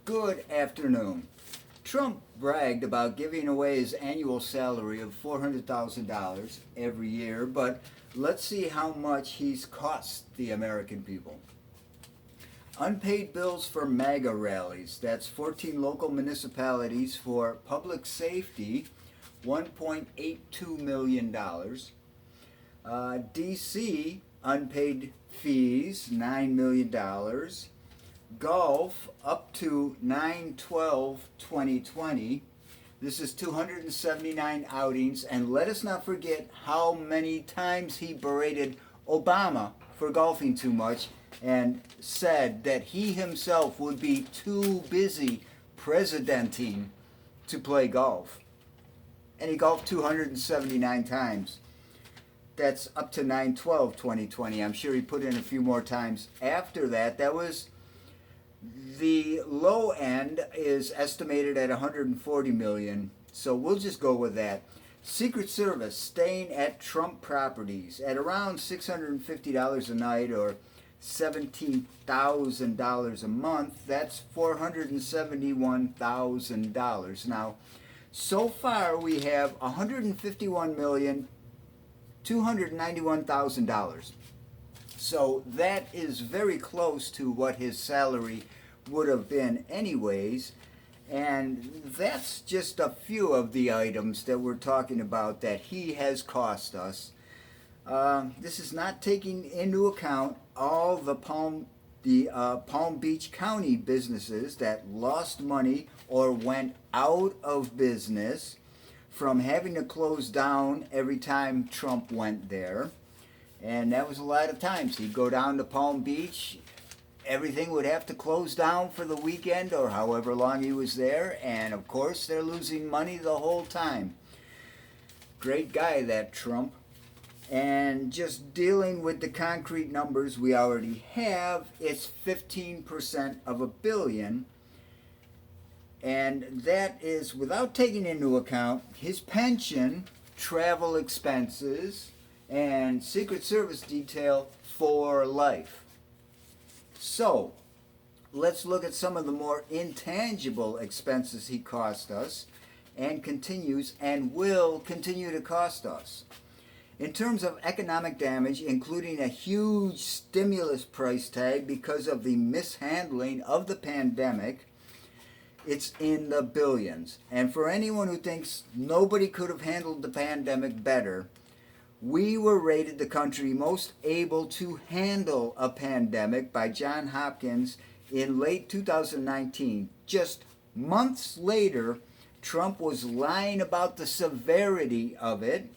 Good afternoon. Trump bragged about giving away his annual salary of $400,000 every year, but let's see how much he's cost the American people. Unpaid bills for MAGA rallies, that's 14 local municipalities for public safety, $1.82 million. DC, unpaid fees, $9 million. Golf up to 9/12/2020. This is 279 outings, and let us not forget how many times he berated Obama for golfing too much and said that he himself would be too busy presidenting to play golf. And he golfed 279 times. That's up to 9/12/2020. I'm sure he put in a few more times after that. That was the low end is estimated at 140 million, so we'll just go with that. Secret Service staying at Trump properties at around $650 a night or $17,000 a month. That's $471,000. Now, so far we have $151,291,000. So that is very close to what his salary would have been anyways. And that's just a few of the items that we're talking about that he has cost us. This is not taking into account all the Palm Beach County businesses that lost money or went out of business from having to close down every time Trump went there. And that was a lot of times. He'd go down to Palm Beach, everything would have to close down for the weekend or however long he was there, and of course they're losing money the whole time. Great guy, that Trump. And just dealing with the concrete numbers we already have, it's 15% of a billion. And that is without taking into account his pension, travel expenses, and Secret Service detail for life. So, let's look at some of the more intangible expenses he cost us and continues and will continue to cost us. In terms of economic damage, including a huge stimulus price tag because of the mishandling of the pandemic, it's in the billions. And for anyone who thinks nobody could have handled the pandemic better, we were rated the country most able to handle a pandemic by Johns Hopkins in late 2019. Just months later, Trump was lying about the severity of it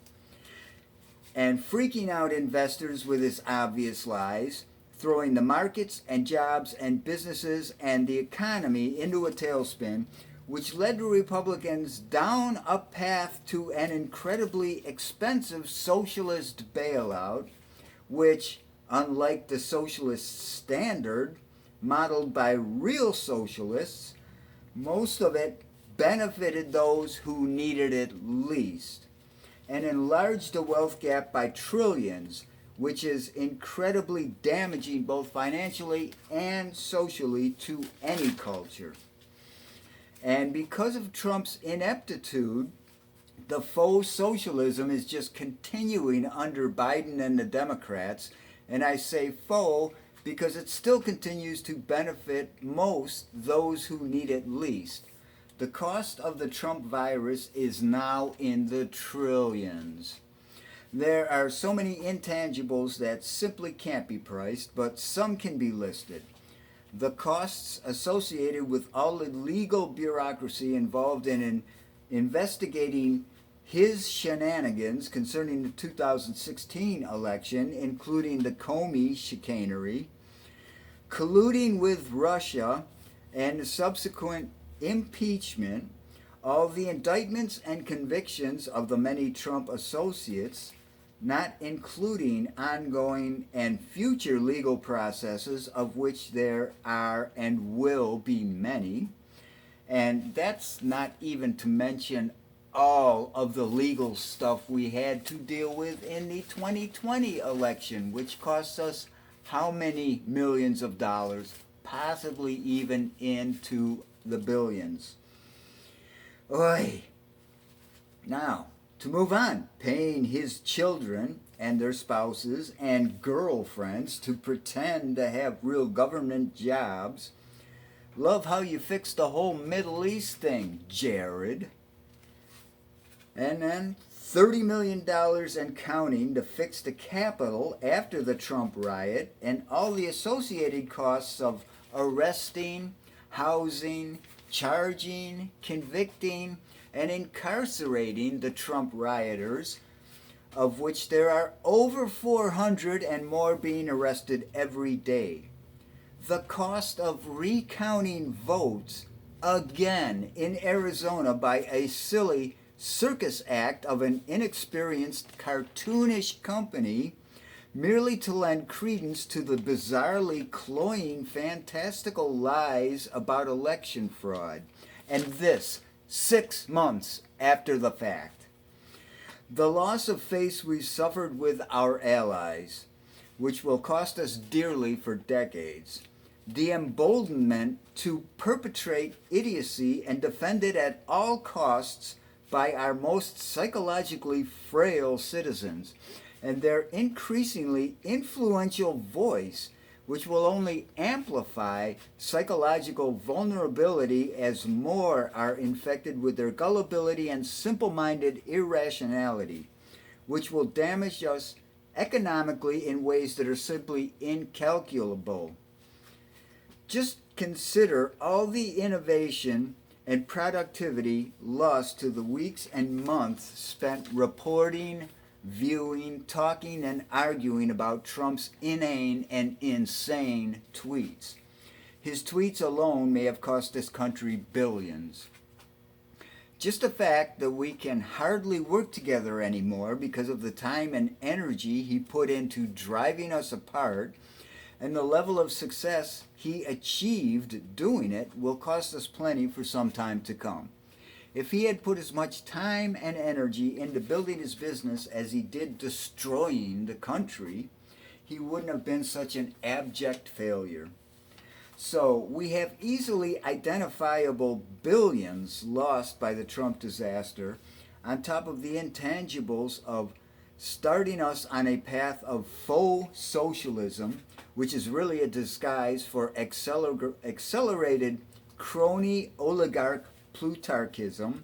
and freaking out investors with his obvious lies, throwing the markets and jobs and businesses and the economy into a tailspin, which led the Republicans down a path to an incredibly expensive socialist bailout, which, unlike the socialist standard modeled by real socialists, most of it benefited those who needed it least, and enlarged the wealth gap by trillions, which is incredibly damaging both financially and socially to any culture. And because of Trump's ineptitude, the faux socialism is just continuing under Biden and the Democrats. And I say faux because it still continues to benefit most those who need it least. The cost of the Trump virus is now in the trillions. There are so many intangibles that simply can't be priced, but some can be listed. The costs associated with all the legal bureaucracy involved in investigating his shenanigans concerning the 2016 election, including the Comey chicanery, colluding with Russia, and the subsequent impeachment, all the indictments and convictions of the many Trump associates, not including ongoing and future legal processes, of which there are and will be many. And that's not even to mention all of the legal stuff we had to deal with in the 2020 election, which cost us how many millions of dollars? possibly even into the billions. Oy. Now, to move on, paying his children and their spouses and girlfriends to pretend to have real government jobs. Love how you fixed the whole Middle East thing, Jared. And then $30 million and counting to fix the Capitol after the Trump riot and all the associated costs of arresting, housing, charging, convicting, and incarcerating the Trump rioters, of which there are over 400 and more being arrested every day. The cost of recounting votes again in Arizona by a silly circus act of an inexperienced cartoonish company merely to lend credence to the bizarrely cloying fantastical lies about election fraud, and this 6 months after the fact. The loss of face we suffered with our allies, which will cost us dearly for decades. The emboldenment to perpetrate idiocy and defend it at all costs by our most psychologically frail citizens, and their increasingly influential voice, which will only amplify psychological vulnerability as more are infected with their gullibility and simple-minded irrationality, which will damage us economically in ways that are simply incalculable. Just consider all the innovation and productivity lost to the weeks and months spent reporting, viewing, talking, and arguing about Trump's inane and insane tweets. His tweets alone may have cost this country billions. Just the fact that we can hardly work together anymore because of the time and energy he put into driving us apart and the level of success he achieved doing it will cost us plenty for some time to come. If he had put as much time and energy into building his business as he did destroying the country, he wouldn't have been such an abject failure. So we have easily identifiable billions lost by the Trump disaster, on top of the intangibles of starting us on a path of faux socialism, which is really a disguise for accelerated crony oligarch plutarchism,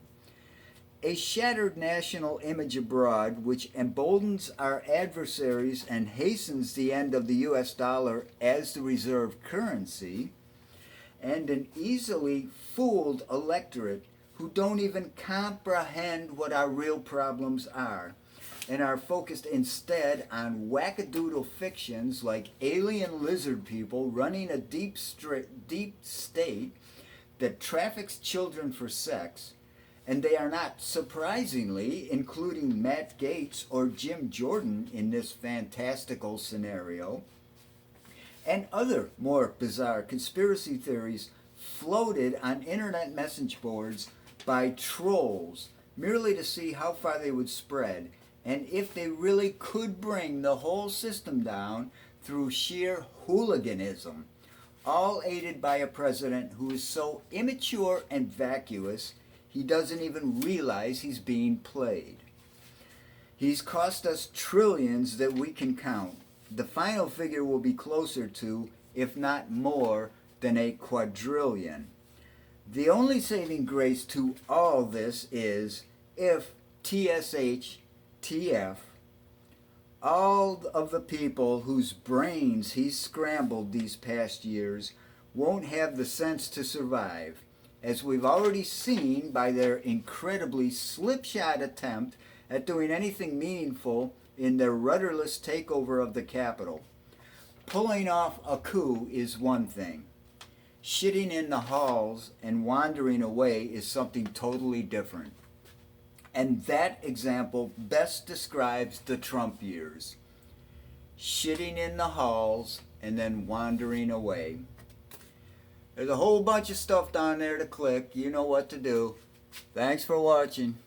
a shattered national image abroad which emboldens our adversaries and hastens the end of the US dollar as the reserve currency, and an easily fooled electorate who don't even comprehend what our real problems are and are focused instead on wackadoodle fictions like alien lizard people running a deep state that traffics children for sex, and they are not surprisingly including Matt Gaetz or Jim Jordan in this fantastical scenario, and other more bizarre conspiracy theories floated on internet message boards by trolls merely to see how far they would spread and if they really could bring the whole system down through sheer hooliganism, all aided by a president who is so immature and vacuous he doesn't even realize he's being played. He's cost us trillions that we can count. The final figure will be closer to, if not more, than a quadrillion. The only saving grace to all this is if TF, all of the people whose brains he's scrambled these past years won't have the sense to survive, as we've already seen by their incredibly slipshod attempt at doing anything meaningful in their rudderless takeover of the Capitol. Pulling off a coup is one thing. Shitting in the halls and wandering away is something totally different. And that example best describes the Trump years. Shitting in the halls and then wandering away. There's a whole bunch of stuff down there to click. You know what to do. Thanks for watching.